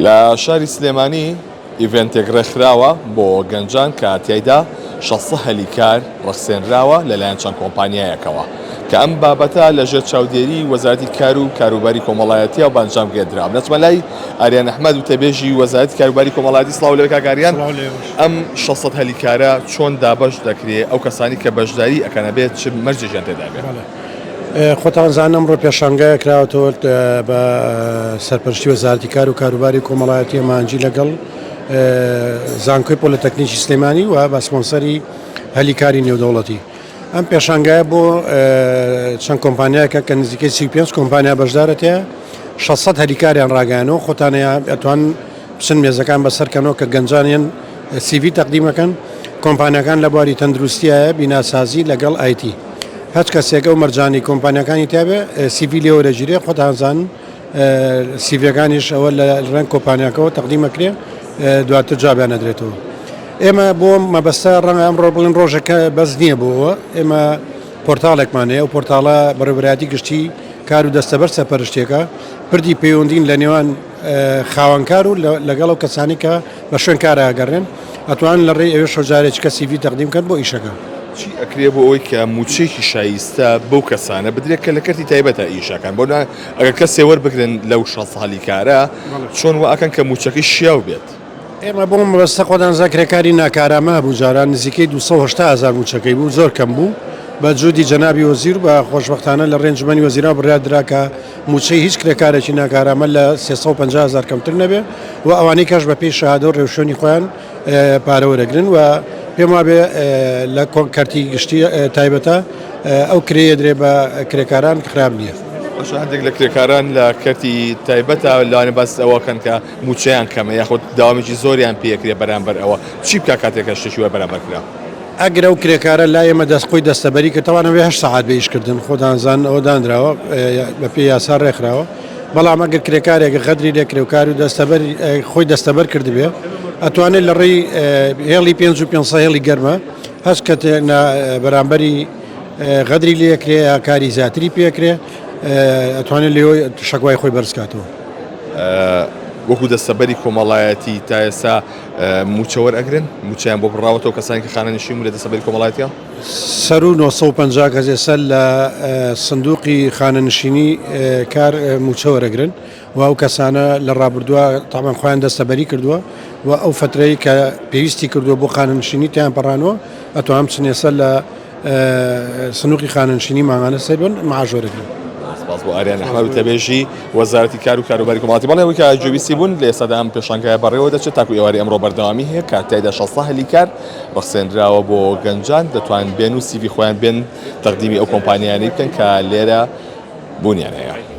لە شاری سلێمانی ئیڤنتێک ڕێکخراوە بۆ گەنجان کە تیایدا 600 هەلیکار ڕەخسێنراوە لەلایەن چەند کۆمپانیایەکەوە کە ئەم بابەتە لەژێر چاودێری وەزارەتی کار و کاروباری کۆمەڵایەتیە و بانجام گێدرا. بنەچمە لای ئاریان ئەحمەد و تەبێژی وەزارەتی کاروباری کۆمەڵایەتی. سڵاو لەوێ کاکاریان. ئەم 600 هەلیکارە چۆن دابەش دەکرێت ئەو کەسانی کە بەشداری ئەکەنە بێت چ مەرجێکیان تێدا بێت؟ خۆتان زانم ڕۆ پێشانگایە کراوەتەوە بە سەرپەرشتی وەزارەتی کار و کاروباری کۆمەڵایەتی مانجی لەگەڵ زانکۆی پۆلیتەکنیکی سلێمانی و بە سپۆنسەری هەلیکاری نێودەوڵەتی. ئەم پێشانگایە بۆ چەند کۆمپانیایەکە کە نزیکەی 35 کۆمپانیا بەشدارەتەیە 600 هەلیکاریان ڕاگەیانەوە خۆتانەیە ئەتوان بچن مێزەکان بەسەرکەنەوە کە گەنجانیان سیڤی تەقدیمەکەن. کۆمپانیەکان لە بواری تەندروستیایە بیناسازی لەگەڵ ئایتی هەچ کەسێکە و مەرجانی کۆمپانیەکانی تابێ سیڤی لێ وەرەگیرێ خۆتانزان سیڤەکانیش ئەوە لە ڕێنگ کۆمپانیەکەەوە تەقدیمەکرێ دواتر جابیان نەدرێتەوە. ئێمە بۆ مەبەستە ڕەنگە ئەمڕۆ بڵین ڕۆژەکە بەس نییە بۆەوە ئێمە پۆرتاڵێکمانەیە و پۆرتاڵە بەڕێوەبەتی گشتی کار و دەستەبەر سەرپەرشتێکە پردی پەیوەندین لە نێوان خاوەنکار و لەگەڵ ئەو کەسانی کە بە شوێن کارەگەڕێن ئەتوان لە ڕێی ئەوێ شۆجارێک کە سیڤی تەقدیم کەن بۆ ئیشەکە. چی ئەکرێ بۆ ئەوەی کە موچێکی شایستە بەو کەسانە بدرێت کە لە کەرتی تایبەتە ئیشەکان بۆ ئەگەر کەس سێوەربگرن لەو 600 هەلیکارە چۆن وا ئەکەن کە موچەکەی شیاو بێت؟ ئێمە بۆ مەبەستە خۆدان زاکرێکاری ناکارامە بوو جاران نزیکەی 280,000 موچەکەی بوو زۆر کەم بوو بە جوودی جەنابی وەزیر بە خۆشبەختانە لە ڕێنجمەنی وەزیرا بڕیادرا کە موچەی هیچ کرێکارێکی ناکارامە لە 350,000 کەمتر نەبێ و ئەوانەی کەش بە پێی شەهادە و ڕێوشێنی خۆیان پارەوەرەگرن و پێم وابێ لە کارتی گشتی تایبەتە ئەو کرێ درێ بە کرێکاران خراپ نییە. هەندێک لە کرێکاران لە کەرتی تایبەتە لەوانێ باس ئەوەکەن کە موچەیان کەمە یاخود داوامیی زۆریان پێکرێ بەرامبەر ئەوە چی بکە کاتێکە شتێکی وە بەرامبەر کرا؟ ئەگەر ئەو کرێکارە لای ئێمە دەستخۆی دەستەبەری کە تەوانەوێ 8 ساعات بە ئیشکردن خۆدانزان ئەوە دانراوە بە پێی یاسا ڕێکخراوە. بەڵام ئەگەر کرێکارێک غەدری لێکرێوکار و خۆی دەستەبەر کردبێ ئەتوانێت لە ڕێی هێڵی 500 هێڵی گەرمە هەست کە بەرامبەری غەدری لێکرێ یا کاری زیاتری پێکرێ ئەتوانێت لێەوەی شەکوای خۆی بەرزکاتەوە. وەکو دەستەبەری کۆمەڵایەتی تا ئێستا موچەوەر ئەگرن موچیان بۆ بڕاوەتەوە کەسانی کە خانەنشین لە دەستەبەری کۆمەڵایەتیە سەر و 950 کەس ئێستا لە سندوقی خانەنشینی کار موچەوەرەگرن و ئەو کەسانە لە ڕابردووە تامان خۆیان دەستەبەری کردووە و ئەو فترەی کە پێویستی کردووە بۆ خانەنشینی تیان پەڕانەوە ئەتوان بچن ئێستا لە سندوقی خانەنشینی ماهانە سەیبن ماژۆرەگرن. باز بۆ ئاریان ئەحمەد و تەبێژی وەزارەتی کار و کاروباری کۆمەڵایەتی. بەڵێ ئەوەی کە جوویستی بوون لە ئێستادا ئەم پێشانگایە بەڕێوە دەچێت تاکو ئێواری ئەمڕۆ بەردەوامی هەیە کە تایدا 600 هەلیکار ڕەخسێنراوە بۆ گەنجان دەتوان بێن و سیڤی خۆیان بێن تەقدیمی ئەو کۆمپانیانەی بکەن کە لێرە بوونیان هەیە.